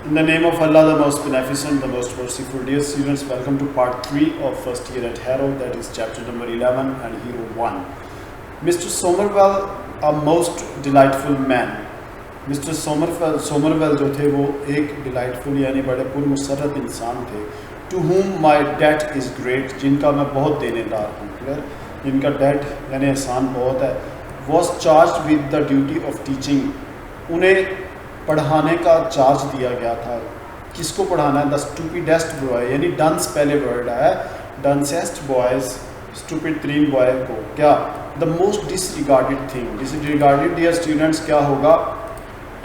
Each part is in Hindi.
In the name of Allah, the most beneficent, the most merciful. Dear students, welcome to part 3 of first year at Harrow, that is chapter number 11 and hero 1. Mr. Somervell, a most delightful man. Mr. Somervell जो थे वो एक delightful यानी बड़े पुरमसरत इंसान थे. To whom my debt is great, जिनका मैं बहुत देनेदार हूँ. क्लियर, जिनका debt यानी एहसान बहुत है. Was charged with the duty of teaching. उन्हें पढ़ाने का चार्ज दिया गया था. किसको पढ़ाना है? द स्टूपिडेस्ट बॉय, यानी डंस पहले वर्ड है, डंसेस्ट बॉयज, स्टूपिड तीन बॉय को क्या, the most disregarded thing. Disregarded dear students क्या होगा?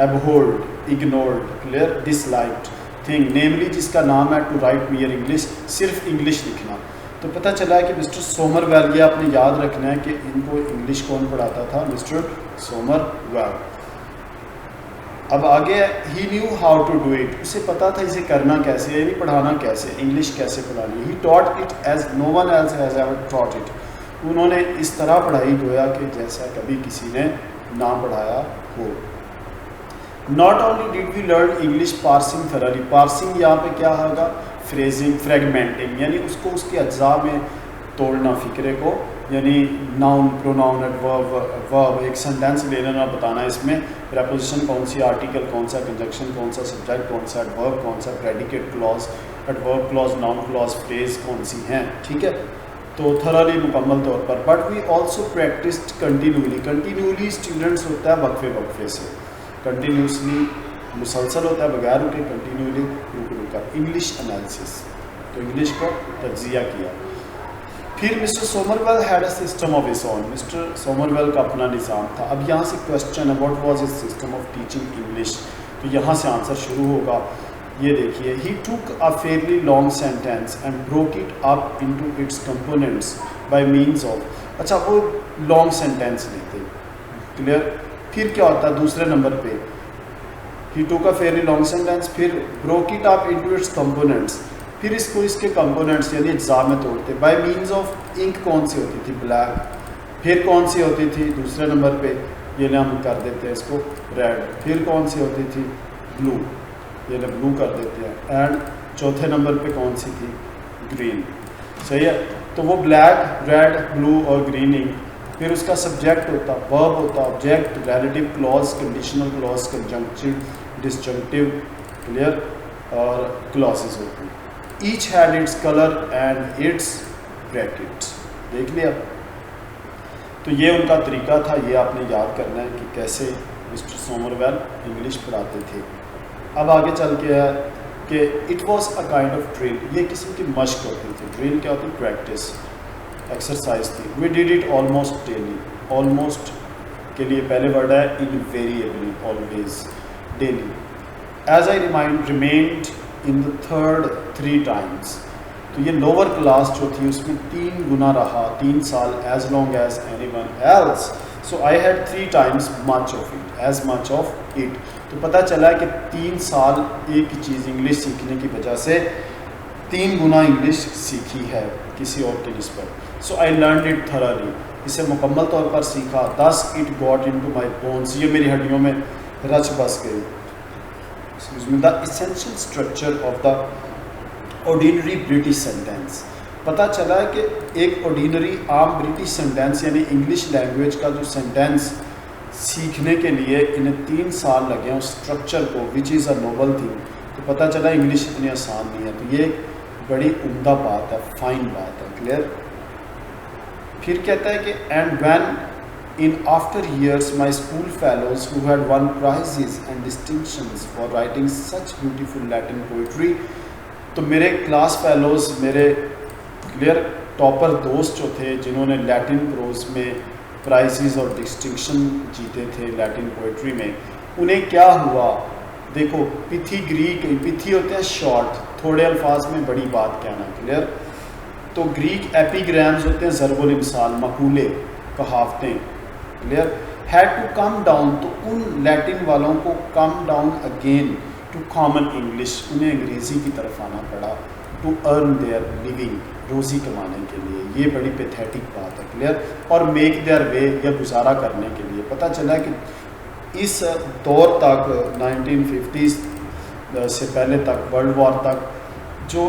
Abhorred, ignored, clear, disliked thing, namely जिसका नाम है टू राइट मियर इंग्लिश, सिर्फ इंग्लिश लिखना. तो पता चला है कि मिस्टर सोमरवेल, ये आपने याद रखना है कि इनको इंग्लिश कौन पढ़ाता था? Mister Somervell. अब आगे, he knew how to do it, उसे पता था इसे करना कैसे, यानी पढ़ाना कैसे, इंग्लिश कैसे पढ़ानी. He taught it as no one else has ever taught it. उन्होंने इस तरह पढ़ाई गोया कि जैसा कभी किसी ने ना पढ़ाया हो. Not only did we learn English parsing thoroughly. Parsing यहाँ पे क्या होगा? फ्रेजिंग, फ्रेगमेंटिंग, यानी उसको उसके अज्जा में तोड़ना, फिक्रे को, यानी नाउन, प्रोनाउन, एडवर्ब, वर्ब, एक सेंटेंस ले लेना, बताना इसमें प्रेपोजिशन कौन सी, आर्टिकल कौन सा, कंजक्शन कौन सा, सब्जेक्ट कौन सा, एडवर्ब कौन सा, predicate clause, adverb clause, noun clause, phrase कौन सी हैं. ठीक है, तो थरली मुकम्मल तौर पर. But we also practised continuously. Continuously students होता है वक्फे वक्फे से, कंटिन्यूसली मुसलसल होता है बगैर रुके, कंटिन्यूली रुक रुका. इंग्लिश एनालिसिस, तो इंग्लिश को तज्जिया किया. फिर mister Somervell had a system of his own. Mister Somervell का अपना निज़ाम था. अब यहाँ से क्वेश्चन है, what was his system of teaching English. तो यहाँ से आंसर शुरू होगा. ये देखिए, he took a fairly long sentence and broke it up into its components by means of. अच्छा, वो लॉन्ग सेंटेंस लेते, क्लियर. फिर क्या होता है दूसरे नंबर पे? ही took a fairly long sentence, फिर broke it up into its components, फिर इसको इसके कंपोनेंट्स यानी अज्जा में तोड़ते. बाय मींस ऑफ इंक कौन सी होती थी? ब्लैक. फिर कौन सी होती थी दूसरे नंबर पे? ये ना हम कर देते हैं इसको रेड. फिर कौन सी होती थी? ब्लू. ये ना ब्लू कर देते हैं. एंड चौथे नंबर पे कौन सी थी? ग्रीन. सही है. तो वो ब्लैक, रेड, ब्लू और ग्रीन इंक. फिर उसका सब्जेक्ट होता, वर्ब होता, object, relative clause, conditional clause, conjunctive, disjunctive, clear, और क्लॉजेस होती. Each had its colour and its brackets. देख लिया. तो ये उनका तरीका था. ये आपने याद करना है कि कैसे मिस्टर सोमरवेल इंग्लिश पढ़ाते थे. अब आगे चल के है कि it was a kind of drill. ये किस्म की मश्क होती थी. ड्रिल क्या होती? प्रैक्टिस, एक्सरसाइज थी. We did it almost daily. Almost के लिए पहले वर्ड है invariably, always, daily. As I remained in the third 3 times. तो ये लोअर क्लास जो थी उसमें 3 गुना रहा, 3 साल, as long as any one else. So I had 3 times much of it, as much of it. तो पता चला कि 3 साल एक ही चीज़ इंग्लिश सीखने की वजह से 3 गुना इंग्लिश सीखी है किसी और की निस्बत. So I learn it thoroughly. इसे मुकम्मल तौर पर सीखा. Thus it got into my bones. ये मेरी हड्डियों में रच बस गई. The essential structure of the ordinary British sentence. पता चला है कि एक ऑर्डिनरी आम ब्रिटिश सेंटेंस यानी इंग्लिश लैंग्वेज का जो सेंटेंस सीखने के लिए इन्हें 3 साल लगे उस स्ट्रक्चर को, which is a Nobel thing. तो पता चला इंग्लिश इतनी आसान नहीं है. तो ये एक बड़ी उम्दा बात है, फाइन बात है, क्लियर. फिर कहता है कि and when in after years my school fellows who had won prizes and distinctions for writing such beautiful Latin poetry. तो मेरे क्लास फेलोज, मेरे क्लियर टॉपर दोस्त जो थे जिन्होंने लैटिन प्रोज में प्राइजेस और डिस्टिंक्शन जीते थे लैटिन पोइट्री में, उन्हें क्या हुआ? देखो, पिथी ग्रीक, पिथी होते हैं शॉर्ट, थोड़े अल्फाज में बड़ी बात कहना, क्लियर. तो ग्रीक एपिग्राम्स होते हैं, ज़रबुल इमसाल, मकूले, कहावतें, clear. Had to come down, तो उन लैटिन वालों को come down again to common English, उन्हें अंग्रेज़ी की तरफ आना पड़ा. टू अर्न देयर लिविंग, रोज़ी कमाने के लिए. ये बड़ी पैथेटिक बात है, क्लियर. और मेक देयर वे, या गुजारा करने के लिए. पता चला कि इस दौर तक 1950s से पहले तक, वर्ल्ड वॉर तक, जो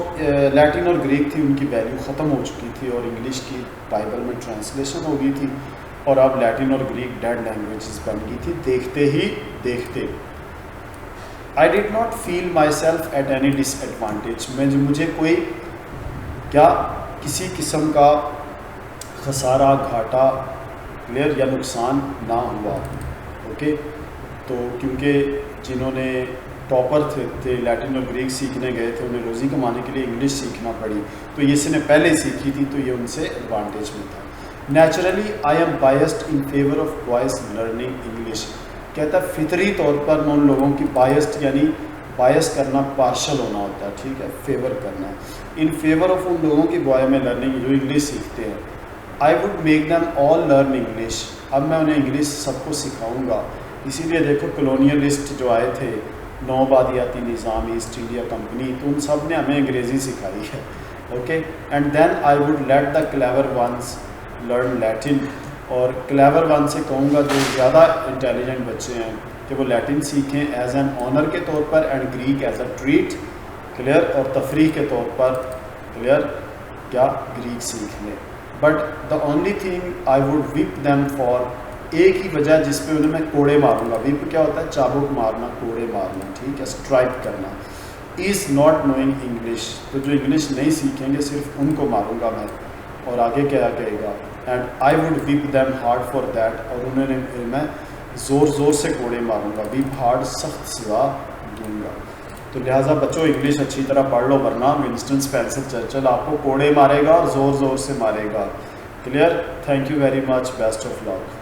लैटिन और ग्रीक थी उनकी वैल्यू ख़त्म हो चुकी थी और इंग्लिश की बाइबल में ट्रांसलेशन हो गई थी और अब लैटिन और ग्रीक डेड लैंग्वेजेस बन गई थी देखते ही देखते। I did not feel my self at any disadvantage, मुझे कोई क्या किसी किस्म का खसारा, घाटा, क्लियर, या नुकसान ना हुआ। ओके, तो क्योंकि जिन्होंने टॉपर थे लैटिन और ग्रीक सीखने गए थे, उन्हें रोज़ी कमाने के लिए इंग्लिश सीखना पड़ी, तो ये इसने पहले सीखी थी तो ये उनसे एडवांटेज में था। Naturally I am biased in favour of boys learning English, कहता है फितरी तौर पर मैं उन लोगों की बायस्ड यानी बायस करना, पार्शल होना होता है, ठीक है, फेवर करना, इन फेवर ऑफ उन लोगों की बॉय में लर्निंग जो इंग्लिश सीखते हैं। I would make them all learn English, अब मैं उन्हें इंग्लिश सबको सिखाऊंगा। इसीलिए देखो कॉलोनियलिस्ट जो आए थे, नौबादियाती निज़ाम, ईस्ट इंडिया कंपनी, तो उन सब ने हमें अंग्रेज़ी सिखाई है। Okay, and then I would let the clever ones learn Latin, और क्लेवर वन से कहूँगा जो ज़्यादा इंटेलिजेंट बच्चे हैं कि वो लैटिन सीखें एज एन ऑनर के तौर पर, and Greek as a treat, clear, और तफरीह के तौर पर, क्लियर, क्या ग्रीक सीख लें। But the only thing I would whip them for, एक ही वजह जिस पे उन्हें मैं कोड़े मारूंगा, विप क्या होता है, चाबुक मारना, कोड़े मारना, ठीक है, स्ट्राइक करना, इज़ नॉट नोइंग इंग्लिश, तो जो इंग्लिश नहीं सीखेंगे सिर्फ उनको मारूंगा मैं। और आगे क्या कहेगा, and I would whip them hard for that, और उन्हें मैं ज़ोर ज़ोर से कोड़े मारूंगा, विप हार्ड, सख्त सिवा दूंगा। तो लिहाजा बच्चों इंग्लिश अच्छी तरह पढ़ लो, वरना विंस्टन स्पेंसर चर्चिल आपको कोड़े मारेगा और ज़ोर ज़ोर से मारेगा। Clear, thank you very much, best of luck.